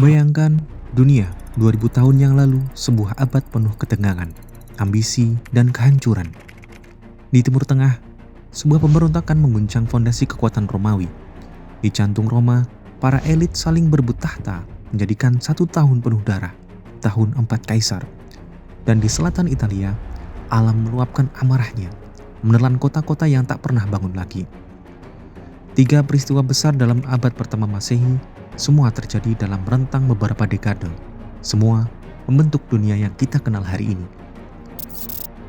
Bayangkan dunia 2000 tahun yang lalu, sebuah abad penuh ketegangan, ambisi, dan kehancuran. Di Timur Tengah, sebuah pemberontakan mengguncang fondasi kekuatan Romawi. Di jantung Roma, para elit saling berebut tahta, menjadikan 1 tahun penuh darah, tahun 4 Kaisar. Dan di selatan Italia, alam meluapkan amarahnya, menelan kota-kota yang tak pernah bangun lagi. 3 peristiwa besar dalam abad pertama Masehi, semua terjadi dalam rentang beberapa dekade. Semua membentuk dunia yang kita kenal hari ini.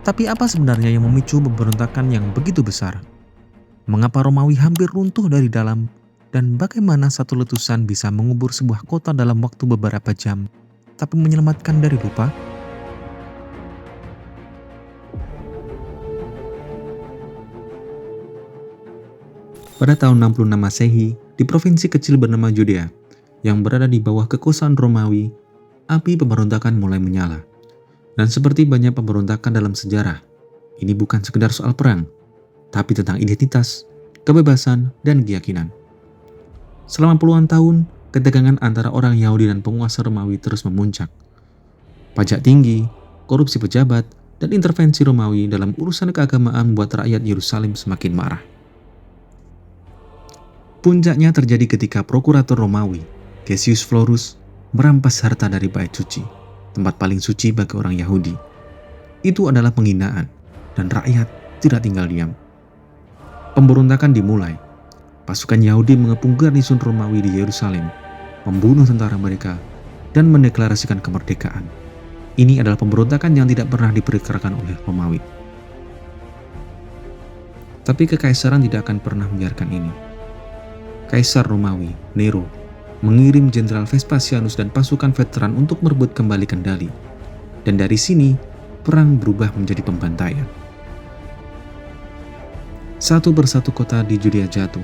Tapi apa sebenarnya yang memicu pemberontakan yang begitu besar? Mengapa Romawi hampir runtuh dari dalam? Dan bagaimana satu letusan bisa mengubur sebuah kota dalam waktu beberapa jam, tapi menyelamatkan dari lupa? Pada tahun 66 Masehi, di provinsi kecil bernama Judea, yang berada di bawah kekuasaan Romawi, api pemberontakan mulai menyala. Dan seperti banyak pemberontakan dalam sejarah, ini bukan sekedar soal perang, tapi tentang identitas, kebebasan, dan keyakinan. Selama puluhan tahun, ketegangan antara orang Yahudi dan penguasa Romawi terus memuncak. Pajak tinggi, korupsi pejabat, dan intervensi Romawi dalam urusan keagamaan membuat rakyat Yerusalem semakin marah. Puncaknya terjadi ketika prokurator Romawi, Cassius Florus, merampas harta dari bait suci, tempat paling suci bagi orang Yahudi. Itu adalah penghinaan, dan rakyat tidak tinggal diam. Pemberontakan dimulai. Pasukan Yahudi mengepung garnison Romawi di Yerusalem, membunuh tentara mereka, dan mendeklarasikan kemerdekaan. Ini adalah pemberontakan yang tidak pernah diperkirakan oleh Romawi. Tapi kekaisaran tidak akan pernah membiarkan ini. Kaisar Romawi, Nero, mengirim Jenderal Vespasianus dan pasukan veteran untuk merebut kembali kendali. Dan dari sini, perang berubah menjadi pembantaian. Satu persatu kota di Judea jatuh,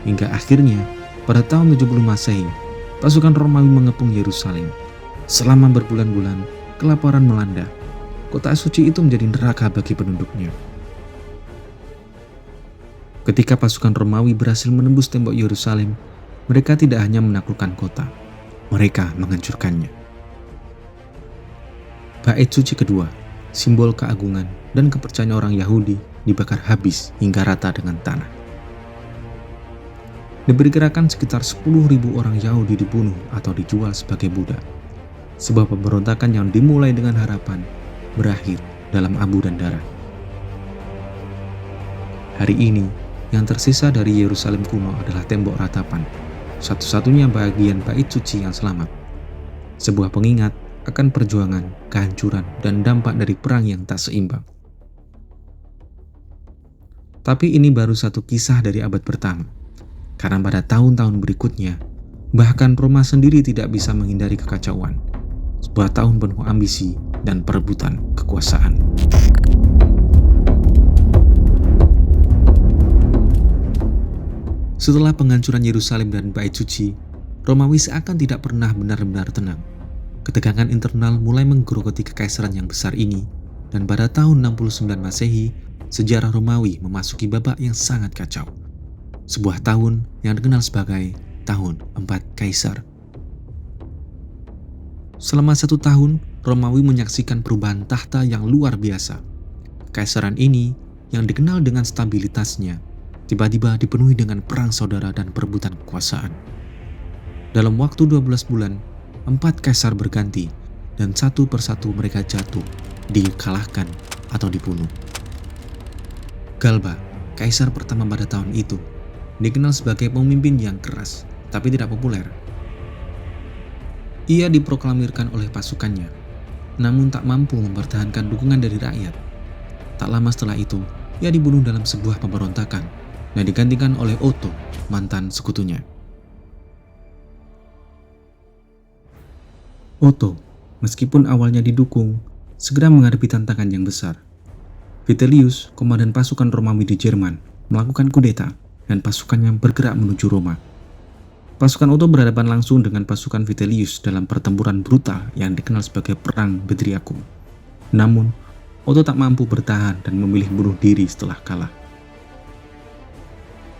hingga akhirnya pada tahun 70 Masehi, pasukan Romawi mengepung Yerusalem. Selama berbulan-bulan, kelaparan melanda. Kota suci itu menjadi neraka bagi penduduknya. Ketika pasukan Romawi berhasil menembus tembok Yerusalem, mereka tidak hanya menaklukkan kota, mereka menghancurkannya. Bait suci kedua, simbol keagungan dan kepercayaan orang Yahudi, dibakar habis hingga rata dengan tanah. Diperkirakan sekitar 10.000 orang Yahudi dibunuh atau dijual sebagai budak. Sebuah pemberontakan yang dimulai dengan harapan, berakhir dalam abu dan darah. Hari ini, yang tersisa dari Yerusalem kuno adalah tembok ratapan, satu-satunya bagian bait suci yang selamat. Sebuah pengingat akan perjuangan, kehancuran, dan dampak dari perang yang tak seimbang. Tapi ini baru satu kisah dari abad pertama, karena pada tahun-tahun berikutnya, bahkan Roma sendiri tidak bisa menghindari kekacauan. Sebuah tahun penuh ambisi dan perebutan kekuasaan. Setelah penghancuran Yerusalem dan bait suci, Romawi seakan tidak pernah benar-benar tenang. Ketegangan internal mulai menggerogoti kekaisaran yang besar ini, dan pada tahun 69 Masehi, sejarah Romawi memasuki babak yang sangat kacau. Sebuah tahun yang dikenal sebagai tahun 4 Kaisar. Selama 1 tahun, Romawi menyaksikan perubahan tahta yang luar biasa. Kekaisaran ini, yang dikenal dengan stabilitasnya, tiba-tiba dipenuhi dengan perang saudara dan perebutan kekuasaan. Dalam waktu 12 bulan, 4 kaisar berganti, dan satu persatu mereka jatuh, dikalahkan, atau dibunuh. Galba, kaisar pertama pada tahun itu, dikenal sebagai pemimpin yang keras, tapi tidak populer. Ia diproklamirkan oleh pasukannya, namun tak mampu mempertahankan dukungan dari rakyat. Tak lama setelah itu, ia dibunuh dalam sebuah pemberontakan, dan digantikan oleh Otto, mantan sekutunya. Otto, meskipun awalnya didukung, segera menghadapi tantangan yang besar. Vitellius, komandan pasukan Romawi di Jerman, melakukan kudeta, dan pasukannya bergerak menuju Roma. Pasukan Otto berhadapan langsung dengan pasukan Vitellius dalam pertempuran brutal yang dikenal sebagai Perang Bedriacum. Namun, Otto tak mampu bertahan dan memilih bunuh diri setelah kalah.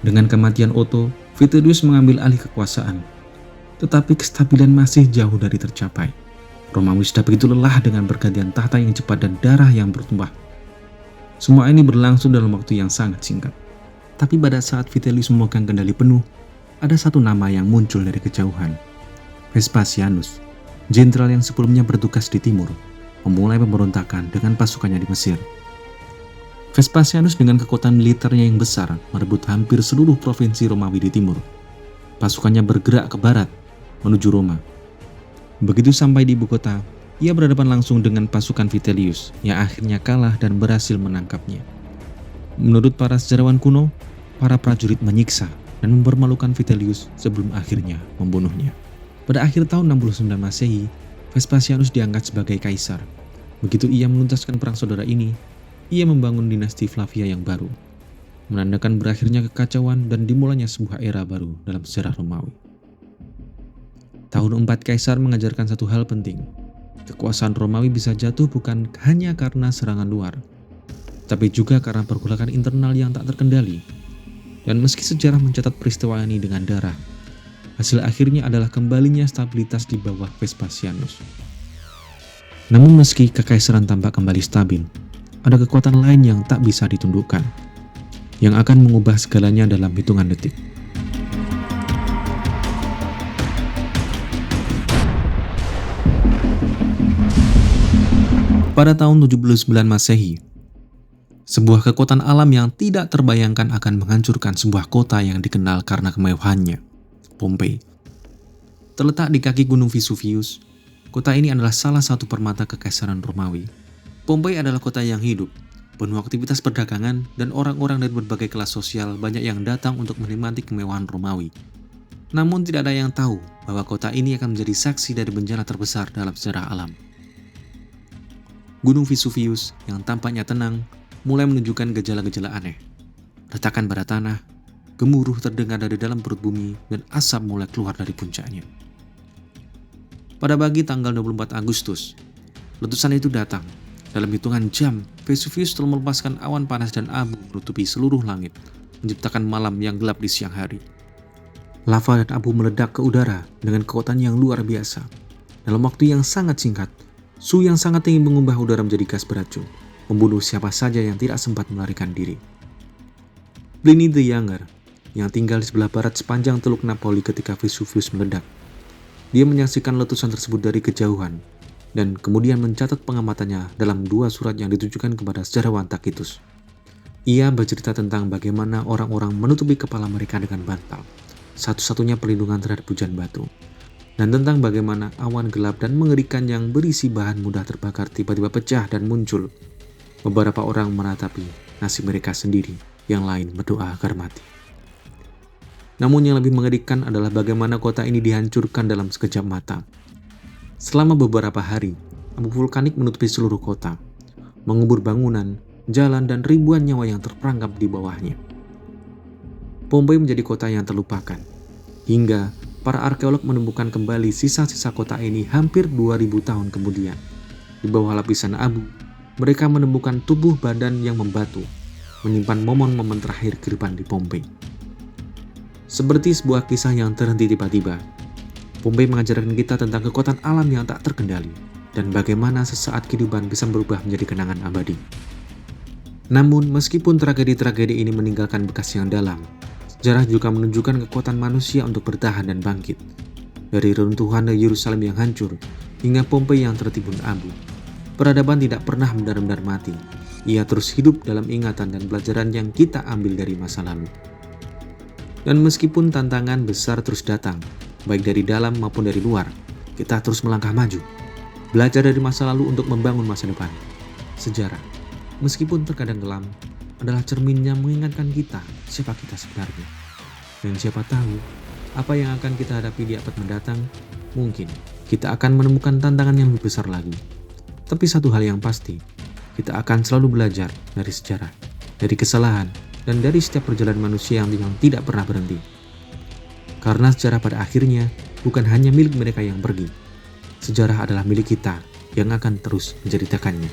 Dengan kematian Otto, Vitellius mengambil alih kekuasaan. tetapi kestabilan masih jauh dari tercapai. Romawi sudah begitu lelah dengan pergantian tahta yang cepat dan darah yang bertumpah. Semua ini berlangsung dalam waktu yang sangat singkat. Tapi pada saat Vitellius memegang kendali penuh, ada satu nama yang muncul dari kejauhan. Vespasianus, jenderal yang sebelumnya bertugas di timur, memulai pemberontakan dengan pasukannya di Mesir. Vespasianus dengan kekuatan militernya yang besar merebut hampir seluruh provinsi Romawi di timur. Pasukannya bergerak ke barat menuju Roma. Begitu sampai di ibu kota, ia berhadapan langsung dengan pasukan Vitellius yang akhirnya kalah dan berhasil menangkapnya. Menurut para sejarawan kuno, para prajurit menyiksa dan mempermalukan Vitellius sebelum akhirnya membunuhnya. Pada akhir tahun 69 Masehi, Vespasianus diangkat sebagai kaisar. Begitu ia menuntaskan perang saudara ini, ia membangun dinasti Flavia yang baru, menandakan berakhirnya kekacauan dan dimulainya sebuah era baru dalam sejarah Romawi. Tahun 4 Kaisar mengajarkan satu hal penting. Kekuasaan Romawi bisa jatuh bukan hanya karena serangan luar, tapi juga karena pergolakan internal yang tak terkendali. Dan meski sejarah mencatat peristiwa ini dengan darah, hasil akhirnya adalah kembalinya stabilitas di bawah Vespasianus. Namun meski kekaisaran tampak kembali stabil, ada kekuatan lain yang tak bisa ditundukkan, yang akan mengubah segalanya dalam hitungan detik. Pada tahun 79 Masehi, sebuah kekuatan alam yang tidak terbayangkan akan menghancurkan sebuah kota yang dikenal karena kemewahannya, Pompei. Terletak di kaki Gunung Vesuvius, kota ini adalah salah satu permata kekaisaran Romawi. Pompei adalah kota yang hidup, penuh aktivitas perdagangan, dan orang-orang dari berbagai kelas sosial banyak yang datang untuk menikmati kemewahan Romawi. Namun tidak ada yang tahu bahwa kota ini akan menjadi saksi dari bencana terbesar dalam sejarah alam. Gunung Vesuvius yang tampaknya tenang mulai menunjukkan gejala-gejala aneh. Retakan pada tanah, gemuruh terdengar dari dalam perut bumi, dan asap mulai keluar dari puncaknya. Pada pagi tanggal 24 Agustus, letusan itu datang. Dalam hitungan jam, Vesuvius telah melepaskan awan panas dan abu menutupi seluruh langit, menciptakan malam yang gelap di siang hari. Lava dan abu meledak ke udara dengan kekuatan yang luar biasa. Dalam waktu yang sangat singkat, suhu yang sangat tinggi mengubah udara menjadi gas beracun, membunuh siapa saja yang tidak sempat melarikan diri. Pliny the Younger, yang tinggal di sebelah barat sepanjang Teluk Napoli ketika Vesuvius meledak, dia menyaksikan letusan tersebut dari kejauhan, dan kemudian mencatat pengamatannya dalam 2 surat yang ditujukan kepada sejarawan Tacitus. Ia bercerita tentang bagaimana orang-orang menutupi kepala mereka dengan bantal, satu-satunya perlindungan terhadap hujan batu, dan tentang bagaimana awan gelap dan mengerikan yang berisi bahan mudah terbakar tiba-tiba pecah dan muncul. Beberapa orang meratapi nasib mereka sendiri, yang lain berdoa agar mati. Namun yang lebih mengerikan adalah bagaimana kota ini dihancurkan dalam sekejap mata. Selama beberapa hari, abu vulkanik menutupi seluruh kota, mengubur bangunan, jalan, dan ribuan nyawa yang terperangkap di bawahnya. Pompei menjadi kota yang terlupakan, hingga para arkeolog menemukan kembali sisa-sisa kota ini hampir 2000 tahun kemudian. Di bawah lapisan abu, mereka menemukan tubuh badan yang membatu, menyimpan momen-momen terakhir kehidupan di Pompei. Seperti sebuah kisah yang terhenti tiba-tiba, Pompei mengajarkan kita tentang kekuatan alam yang tak terkendali dan bagaimana sesaat kehidupan bisa berubah menjadi kenangan abadi. Namun, meskipun tragedi-tragedi ini meninggalkan bekas yang dalam, sejarah juga menunjukkan kekuatan manusia untuk bertahan dan bangkit. Dari runtuhan Yerusalem yang hancur hingga Pompei yang tertimbun abu, peradaban tidak pernah benar-benar mati. Ia terus hidup dalam ingatan dan pelajaran yang kita ambil dari masa lalu. Dan meskipun tantangan besar terus datang, baik dari dalam maupun dari luar, kita terus melangkah maju, belajar dari masa lalu untuk membangun masa depan. Sejarah, meskipun terkadang kelam, adalah cermin yang mengingatkan kita siapa kita sebenarnya. Dan siapa tahu, apa yang akan kita hadapi di abad mendatang, mungkin kita akan menemukan tantangan yang lebih besar lagi. Tapi satu hal yang pasti, kita akan selalu belajar dari sejarah, dari kesalahan, dan dari setiap perjalanan manusia yang tidak pernah berhenti. Karena sejarah pada akhirnya bukan hanya milik mereka yang pergi. Sejarah adalah milik kita yang akan terus menceritakannya.